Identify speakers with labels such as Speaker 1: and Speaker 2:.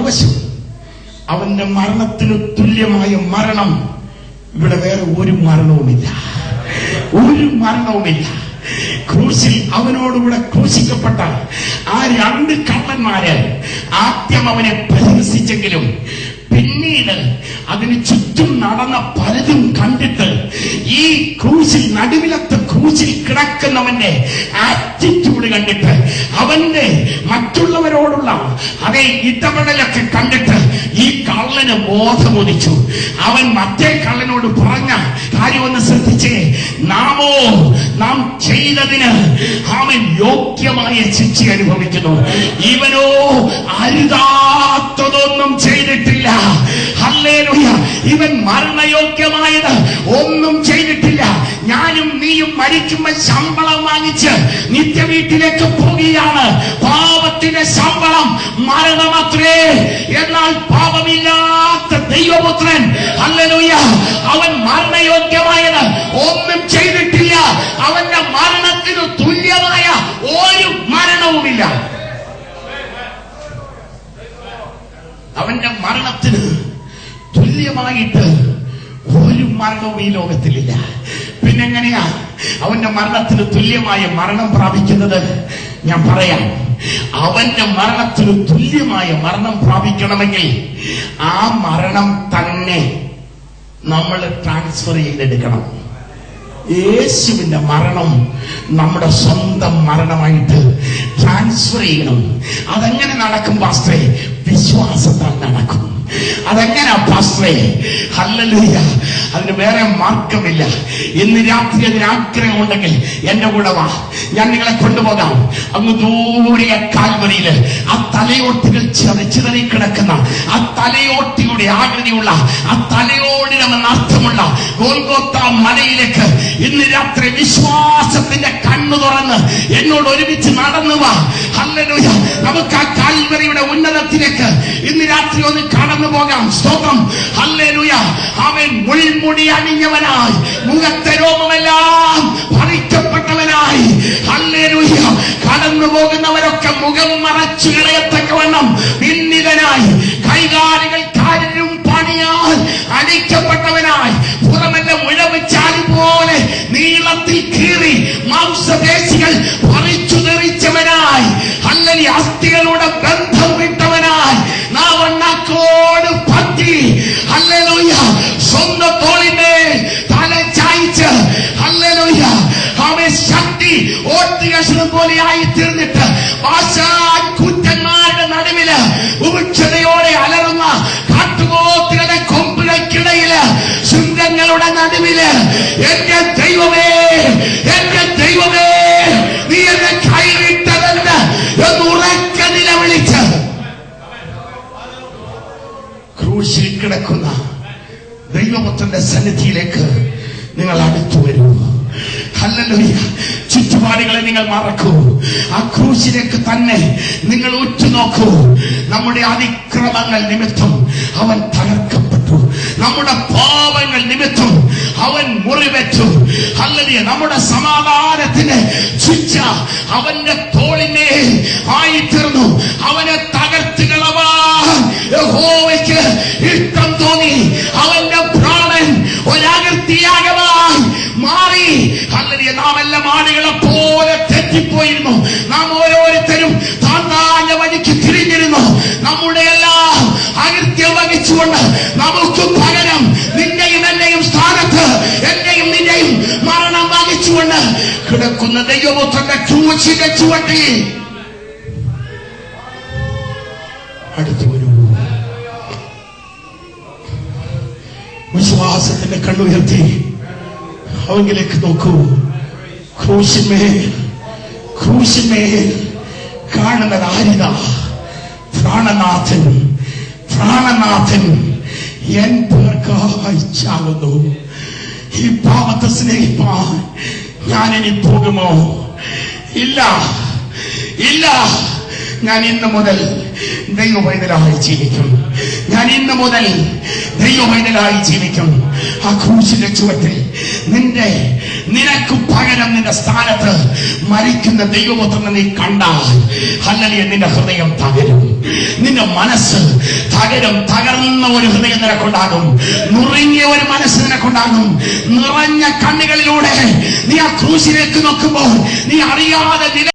Speaker 1: വശം. അവന്റെ മരണത്തിന് തുല്യമായ മരണം ഇവിടെ വേറെ ഒരു മരണവുമില്ല, ഒരു മരണവുമില്ല. ക്രൂശിൽ അവനോടുകൂടെ ക്രൂശിക്കപ്പെട്ട ആ രണ്ട് കള്ളന്മാര് ആദ്യം അവനെ പരിഹസിച്ചെങ്കിലും പിന്നീട് അതിന് ചുറ്റും നടന്ന പലതും കണ്ടിട്ട് ഈ ക്രൂശിൽ നടുവിലത്തെ ക്രൂശിൽ കിടക്കുന്നവന്റെ ആറ്റിറ്റ്യൂഡ് കണ്ടിട്ട് അവന്റെ മറ്റുള്ളവരോടുള്ള അതേ ഇടപെടലൊക്കെ കണ്ടിട്ട് ഈ കള്ളന് ബോധമുദിച്ചു. അവൻ മറ്റേ കള്ളനോട് പറഞ്ഞ കാര്യമൊന്ന് ശ്രദ്ധിച്ചേ. നാം ചെയ്തതിന് അവൻ യോഗ്യമായ ശിക്ഷ അനുഭവിക്കുന്നു. ഇവനോ അരുതാത്തതൊന്നും ചെയ്തിട്ടില്ല. ഹല്ലേലൂയ. ഇവൻ മരണയോഗ്യമായത് ഒന്നും ചെയ്തിട്ടില്ല. ഞാനും നീയും മരിക്കുമ്പോൾ ശമ്പളം വാങ്ങിച്ച് നിത്യവീട്ടിലേക്ക് പോവുകയാണ്. പാപത്തിന്റെ ശമ്പളം മരണമത്രേ. എന്നാൽ പാപമില്ലാത്ത ദൈവപുത്രൻ ഹല്ലേലൂയ അവൻ മരണയോഗ്യമായത് ഒന്നും ചെയ്തിട്ടില്ല. അവന്റെ മരണത്തിന് തുല്യമായ ഒരു മരണവുമില്ല. അവന്റെ മരണത്തിന് തുല്യമായിട്ട് ഒരു മരണവും ഈ ലോകത്തിലില്ല. പിന്നെങ്ങനെയാ അവന്റെ മരണത്തിന് തുല്യമായ മരണം പ്രാപിക്കുന്നത്? ഞാൻ പറയാം. അവന്റെ മരണത്തിന് തുല്യമായ മരണം പ്രാപിക്കണമെങ്കിൽ ആ മരണം തന്നെ നമ്മൾ ട്രാൻസ്ഫർ ചെയ്തെടുക്കണം. യേശുവിന്റെ മരണം നമ്മുടെ സ്വന്തം മരണമായിട്ട് ട്രാൻസ്ഫർ ചെയ്യണം. അതെങ്ങനെ നടക്കും പാസ്റ്ററേ? വിശ്വാസത്താൽ നടക്കും. അതെങ്ങനെ പാസ്റ്ററേ? ഹല്ലേലൂയ. അതിന് വേറെ മാർഗമില്ല. ഇന്ന് രാത്രി അതിന് ആഗ്രഹമുണ്ടെങ്കിൽ എന്റെ കൂടെ വാ, ഞാൻ നിങ്ങളെ കൊണ്ടുപോകാം. അങ്ങ് ദൂരെ കാൽവരിയില് ആ തലയോട്ടികൾ ചിതറി കിടക്കുന്ന ആ തലയോട്ടിയുടെ ആകൃതിയുള്ള ആ തലയോടിനമെന്ന് അർത്ഥമുള്ള ഗോൽഗോത്ത മലയിലേക്ക് ഇന്ന് രാത്രി വിശ്വാസത്തിന്റെ കണ്ണു തുറന്ന് എന്നോട് ഒരുമിച്ച് നടന്നു വാ. ഹല്ലേലൂയ. നമുക്ക് ആ കാൽവരിയുടെ ഉന്നതത്തിലേക്ക് ഇന്ന് രാത്രി ഒന്ന് കടന്നു പോകാം. സ്തോത്രം. ഹല്ലേലൂയ. അവൻ മുൾമുടി അണിഞ്ഞവനായി, മുഖത്തെ രോമമെല്ലാം പറിക്കപ്പെട്ടവനായി, ഹല്ലേലൂയ, കടന്നു പോകുന്നവരൊക്കെ മുഖം മറച്ചു കളയത്തക്കവണ്ണം നിന്ദിതനായി, കൈകാലുകൾ കാലിലും പണിയാൽ അടിക്കപ്പെട്ടവനായി, പുറമെല്ലാം ഉഴവ് ചാലി പോലെ നീളത്തിൽ കീറി മാംസപേശികൾ പറിച്ചു തെറിച്ചവനായി, ഹല്ലേലൂയ, അസ്ഥികളുടെ ബന്ധം വിട്ടവനായി, നാവണ്ണാക്കോട് പറ്റി, ഹല്ലേലൂയ, സ്വന്തം തോളിന്മേൽ തല ചായ്ച്ച്, ഹല്ലേലൂയ, അവൻ ശക്തി ഓട്ടുകഷ്ണം പോലെ ആയി തീർന്നിട്ട് ആശാൻ കൂറ്റന്മാരുടെ നടുവില് ഉപക്ഷതയോടെ അലറുന്ന കാട്ടുപോത്തുകളുടെ കൊമ്പുകൾക്കിടയില് ശൃംഗങ്ങളുടെ നടുവില് എന്റെ ദൈവമേ, എന്റെ ദൈവമേ, നീ എന്നെ കൈവിട്ടതെന്ന് എന്നുറക്ക നിലവിളിച്ച് ക്രൂശിൽ കിടക്കുന്ന ദൈവപുത്രന്റെ സന്നിധിയിലേക്ക് നിങ്ങൾ അടുത്തു വരൂ. ഹല്ലേലൂയ. ചുറ്റുപാടുകളെ നിങ്ങൾ മറക്കൂ. ആ ക്രൂശിലേക്ക് തന്നെ നിങ്ങൾ ഉറ്റുനോക്കൂ. നമ്മുടെ അതിക്രമങ്ങൾ നിമിത്തം അവൻ തകർക്കപ്പെട്ടു. നമ്മുടെ പാപങ്ങൾ നിമിത്തം അവൻ മുറിവേറ്റു. ഹല്ലേലൂയ. നമ്മുടെ സമാധാനത്തിന് ശിക്ഷ അവന്റെ തോളിനെ ആയിത്തീർന്നു. അവനെ തകർത്ത് കളവാൻ യഹോവയ്ക്ക് ഇഷ്ടം തോന്നി. അവന്റെ പ്രാണൻ ഒരകൃത്യയാഗമായി മാറി. ഹല്ലേലൂയ. നാം എല്ലാം ആടുകളെ പോലെ തെറ്റിപ്പോയിരുന്നു. നാം ഓരോരുത്തരും താഴ്ന്ന വഴിക്ക് തിരിഞ്ഞിരുന്നു. നമ്മുടെ എല്ലാം അകൃത്യം വഹിച്ചുകൊണ്ട് നമുക്ക് പകരം നിന്റെയും എന്റെയും സ്ഥാനത്ത് എന്റെയും നിന്റെയും മരണം വഹിച്ചുകൊണ്ട് കിടക്കുന്ന ദൈവപുത്രന്റെ ക്രൂശിന്റെ ചുവട്ടിൽ അടുത്തു വരൂ. വിശ്വാസത്തിന്റെ കണ്ണുയർത്തി അവങ്കിലേക്ക് നോക്കൂ. ക്രൂശിന്മേൽ കാണുന്നത് ആരിതാ? പ്രാണനാഥൻ. പ്രാണനാഥൻ എൻ പേർക്കായി ചാകുന്നു. ഈ പാപത്തെ സ്നേഹിപ്പാൻ ഞാൻ ഇനി പോകുമോ? ഇല്ല, ഇല്ല. ഞാൻ ഇന്ന് മുതൽ ദൈവവൈതലായി ജീവിക്കും. ഞാൻ ഇന്ന് മുതൽ ദൈവവൈതലായി ജീവിക്കും. ആ ക്രൂശിന്റെ ചുവട്ടിൽ നിനക്ക് പകരം നിന്റെ സ്ഥാനത്ത് മരിക്കുന്ന ദൈവപുത്രനെ നീ കണ്ടാൽ ഹല്ലേലൂയ, നിന്റെ ഹൃദയം തകരും, നിന്റെ മനസ്സ് തകരും. തകർന്ന ഒരു ഹൃദയം നിനക്കുണ്ടാകും, നുറുങ്ങിയ ഒരു മനസ്സ് നിനക്കുണ്ടാകും. നിറഞ്ഞ കണ്ണുകളിലൂടെ നീ ആ ക്രൂശിലേക്ക് നോക്കുമ്പോൾ നീ അറിയാതെ